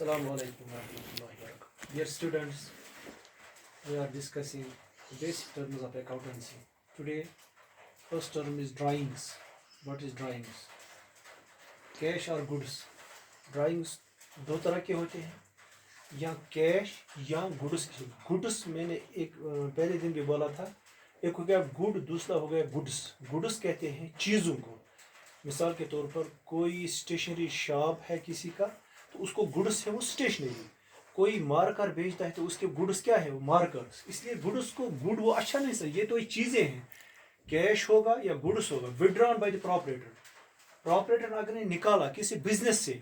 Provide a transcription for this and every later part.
Assalamu alaikum warahmatullahi wabarakatuh. Dear students, we are discussing basic terms of accountancy. Today, first term is drawings. What is drawings? Cash or goods. Drawings दो तरह के होते हैं, या cash या goods. Goods मैंने एक पहले दिन भी बोला था, एक हो गया गुड, दूसरा हो गया गुड्स। गुड्स कहते हैं चीज़ों को। मिसाल के तौर पर कोई स्टेशनरी शॉप है किसी का, तो उसको गुड्स है वो स्टेशनरी। कोई मार्कर बेचता है तो उसके गुड्स क्या है, वो मार्कर्स। इसलिए गुड्स को गुड वो अच्छा नहीं सर, ये तो ये चीज़ें हैं। कैश होगा या गुड्स होगा। Withdrawn by the proprietor. Proprietor अगर ने निकाला किसी बिजनेस से,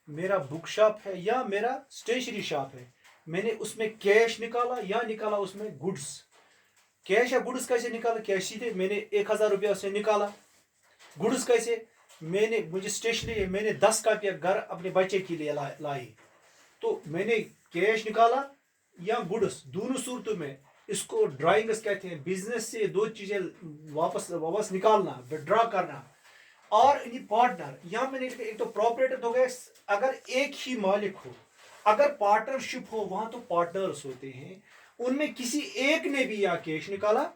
मेरा बुक शॉप है या मेरा स्टेशनरी शॉप है, मैंने उसमें कैश निकाला या निकाला उसमें गुड्स। कैश या गुड्स कैसे निकाला? कैश सीधे मैंने 1000 रुपया उससे निकाला। गुड्स कैसे? मुझे स्टेशनरी है, मैंने 10 कापियाँ घर अपने बच्चे के लिए लाई, तो मैंने कैश निकाला या गुड्स। दोनों सूरतों में इसको ड्राइंग्स कहते हैं। बिजनेस से दो चीजें वापस निकालना, विड्रॉ करना। और पार्टनर, यहाँ मैंने एक तो प्रॉपरेटर हो गए अगर एक ही मालिक हो। अगर पार्टनरशिप हो वहां तो पार्टनर्स होते हैं, उनमें किसी एक ने भी या कैश निकाला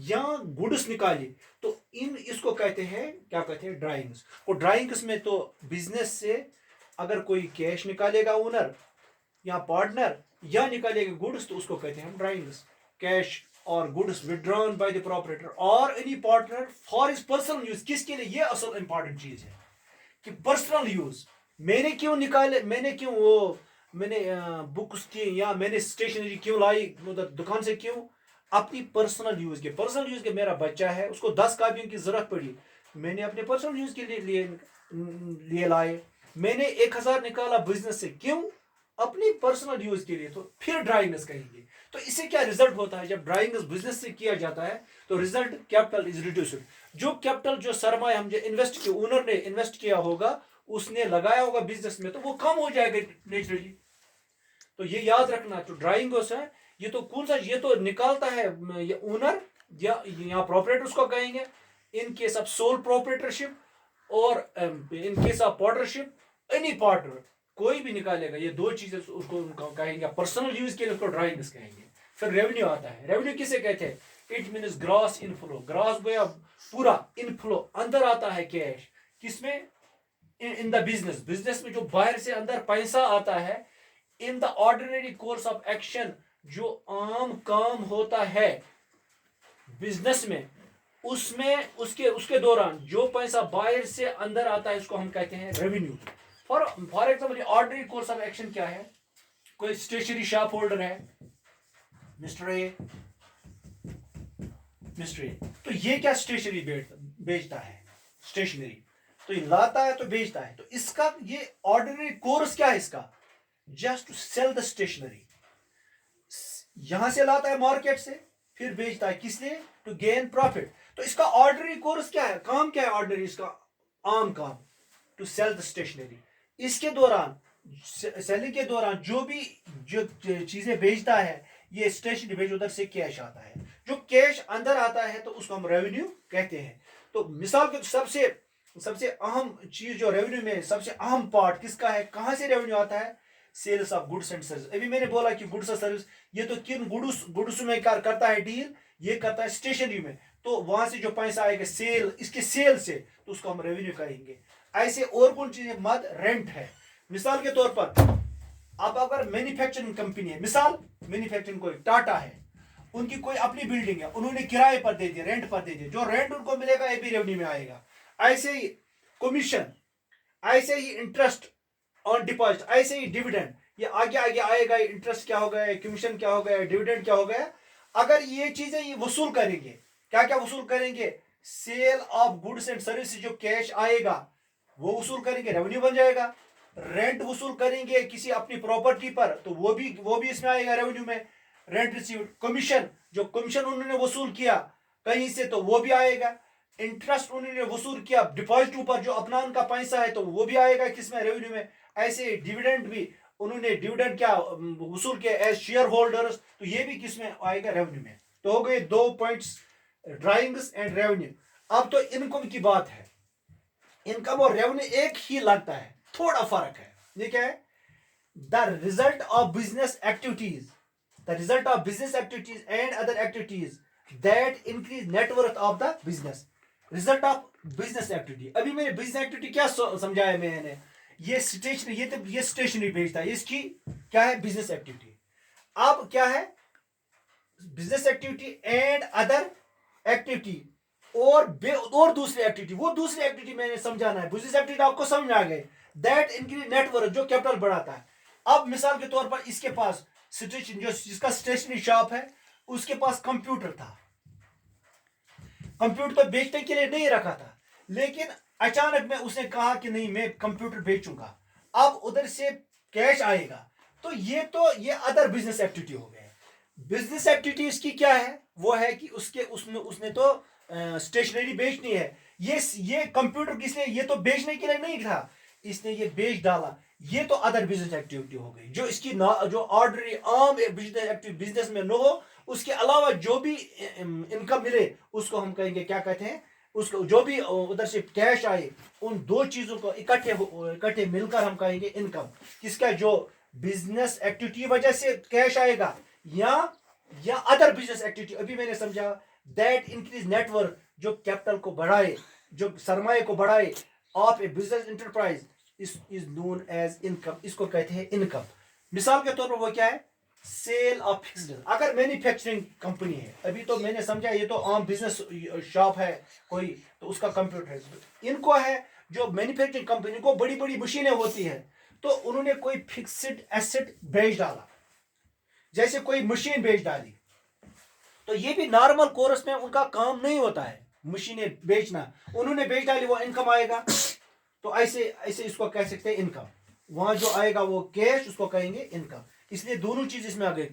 या गुड्स निकाली, तो इसको कहते हैं, क्या कहते हैं, ड्राइंग्स। और ड्राइंग्स में तो बिजनेस से अगर कोई कैश निकालेगा ओनर या पार्टनर, या निकालेगा गुड्स, तो उसको कहते हैं हम ड्राइंग्स। कैश और goods withdrawn by the proprietor और any partner for his personal use. किसके लिए? ये असल इंपॉर्टेंट चीज है कि पर्सनल यूज। मैंने क्यों निकाले, मैंने बुक्स की या मैंने स्टेशनरी क्यों लाई दुकान से? क्यों? अपनी पर्सनल यूज के। पर्सनल यूज के मेरा बच्चा है, उसको 10 कापियों की जरूरत पड़ी, मैंने अपने पर्सनल यूज के लिए लाए। मैंने 1000 निकाला बिजनेस से, क्यों? अपनी पर्सनल यूज के लिए। तो फिर ड्राइंग्स कहेंगे। तो इससे क्या रिजल्ट होता है? जब ड्राइंग्स बिजनेस से किया जाता है तो रिजल्ट कैपिटल इज रिड्यूस्ड। जो कैपिटल, जो सरमाया हम जो इन्वेस्ट किया, ओनर ने इन्वेस्ट किया होगा, उसने लगाया होगा बिजनेस में, तो वो कम हो जाएगा नेचुरली। तो ये याद रखना। जो ड्राइंग्स है, ये तो कौन सा, ये तो निकालता है ओनर या प्रॉपरेटर उसको कहेंगे, in case of sole proprietorship, और in case of partnership any partner, कोई भी निकालेगा। ये दो चीजें उसको कहेंगे। पर्सनल यूज के लिए उसको ड्राइंग्स कहेंगे। फिर रेवेन्यू आता है। रेवेन्यू किसे कहते हैं? It means gross inflow. Gross गोया पूरा, इनफ्लो अंदर आता है कैश। किसमें? In the business. बिजनेस में जो बाहर से अंदर पैसा आता है, in the ordinary course of action, जो आम काम होता है बिजनेस में, उसमें उसके दौरान जो पैसा बाहर से अंदर आता है, उसको हम कहते हैं revenue. For example ordinary course of action क्या है? कोई स्टेशनरी शॉप होल्डर है, मिस्टर ए, तो ये क्या स्टेशनरी बेचता है? स्टेशनरी तो ये लाता है तो बेचता है। तो इसका ये ऑर्डिनरी कोर्स क्या है इसका? Just to sell the stationery. यहां से लाता है मार्केट से, फिर बेचता है। किस लिए? To gain profit. तो इसका ऑर्डिनरी कोर्स क्या है? काम क्या है ऑर्डिनरी इसका? आम काम, टू सेल द स्टेशनरी। इसके दौरान, सेलिंग के दौरान जो चीजें बेचता है, ये स्टेशनरी बेच, उधर से कैश आता है। जो कैश अंदर आता है तो उसको हम रेवेन्यू कहते हैं। तो मिसाल के सबसे अहम चीज जो रेवेन्यू में सबसे अहम पार्ट किसका है? कहां से रेवेन्यू आता है? Sales of goods and service. अभी मैंने बोला कि गुड्स और सर्विस, ये तो किन गुड्स में करता है डील? ये करता है स्टेशनरी में। तो वहां से जो पैसा आएगा सेल, इसके सेल से, तो उसको हम रेवेन्यू कहेंगे। ऐसे और कौन चीज? मद, रेंट है। मिसाल के तौर पर, अब अगर मैन्युफैक्चरिंग कंपनी है, मिसाल मैन्युफैक्चरिंग कोई टाटा है, उनकी कोई अपनी बिल्डिंग है, उन्होंने किराए पर दे दिया, रेंट पर दे दिया, जो रेंट उनको मिलेगा ये भी रेवेन्यू में आएगा। ऐसे ही कमीशन, ऐसे ही इंटरेस्ट ऑन डिपॉजिट, ऐसे ही डिविडेंड, ये आगे आगे आएगा। इंटरेस्ट क्या हो गया, कमीशन क्या हो गया, डिविडेंड क्या हो गया। अगर ये चीजें ये वसूल करेंगे, क्या क्या वसूल करेंगे? Sale of goods and service, जो कैश आएगा वो वसूल करेंगे, रेवेन्यू बन जाएगा। रेंट वसूल करेंगे किसी अपनी प्रॉपर्टी पर, तो वो भी इसमें आएगा रेवेन्यू में। Rent received. कमीशन, जो कमीशन उन्होंने वसूल किया कहीं से, तो वो भी आएगा। इंटरेस्ट उन्होंने वसूल किया डिपॉजिट ऊपर, जो अपना उनका पैसा है, तो वो भी आएगा किसमें? रेवेन्यू में। ऐसे डिविडेंड भी, उन्होंने डिविडेंड क्या वसूल किया एज शेयर होल्डर्स, तो ये भी किसमें आएगा? रेवेन्यू में। तो हो गए 2 पॉइंट्स, ड्राइंग्स एंड रेवेन्यू। अब तो इनकम की बात है। इनकम और रेवेन्यू एक ही लगता है, थोड़ा फर्क है। ये क्या है? the result of business activities, the result of business activities and other activities that increase net worth of the business. Result of business activity, अभी मैंने बिजनेस एक्टिविटी क्या समझाया मैंने, ये स्टेशनरी, ये स्टेशनरी बेचता है, इसकी क्या है बिजनेस एक्टिविटी. अब क्या है business activity and other activity, और दूसरी एक्टिविटी, वो दूसरी एक्टिविटी मैंने समझाना है. बिजनेस एक्टिविटी आपको समझ में आ गए, दैट इंक्रीज नेटवर्क, जो कैपिटल बढ़ाता है. अब मिसाल के तौर पर इसके पास जिसका स्टेशनरी शॉप है, उसके पास कंप्यूटर था. कंप्यूटर तो बेचने के लिए नहीं रखा था, लेकिन अचानक में उसने कहा कि नहीं मैं कंप्यूटर बेचूंगा. अब उधर से कैश आएगा, तो ये अदर बिजनेस एक्टिविटी हो गए. बिजनेस एक्टिविटी इसकी क्या है, वो है कि उसने तो स्टेशनरी बेचनी है. ये कंप्यूटर किस लिए, ये तो बेचने के लिए नहीं था, इसने ये बेच डाला. ये तो अदर बिजनेस एक्टिविटी हो गई, जो इसकी जो ऑर्डनरी आम बिजनेस में न हो, उसके अलावा जो भी इनकम मिले उसको हम कहेंगे, क्या कहते हैं उसको, जो भी उधर से कैश आए, उन दो चीजों को इकट्ठे मिलकर हम कहेंगे इनकम. किसका, जो बिजनेस एक्टिविटी वजह से कैश आएगा, या अदर बिजनेस एक्टिविटी. अभी मैंने समझा दैट इंक्रीज नेटवर्क, जो कैपिटल को बढ़ाए, जो सरमाए को बढ़ाए of a business enterprise is known as income. इसको कहते हैं इनकम. मिसाल के तौर पर वो क्या है, सेल ऑफ फिक्स्ड. अगर मैन्युफैक्चरिंग कंपनी है, अभी तो मैंने समझा ये तो आम बिजनेस शॉप है कोई, तो उसका कंप्यूटर है. इनको है जो मैन्युफैक्चरिंग कंपनी को बड़ी बड़ी मशीनें होती है, तो उन्होंने कोई फिक्स्ड एसेट बेच डाला, जैसे कोई मशीन बेच डाली. तो ये भी नॉर्मल कोर्स में उनका काम नहीं होता है मशीनें बेचना, उन्होंने बेच डाली, वो इनकम आएगा. तो ऐसे इसको कह सकते हैं इनकम. वहां जो आएगा वो कैश, उसको कहेंगे इनकम. इसलिए दोनों चीज इसमें आ गए.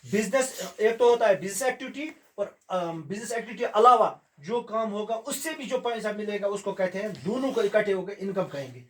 बिजनेस एक तो होता है बिजनेस एक्टिविटी, और बिजनेस एक्टिविटी अलावा जो काम होगा उससे भी जो पैसा मिलेगा उसको कहते हैं, दोनों को इकट्ठे होकर इनकम कहेंगे.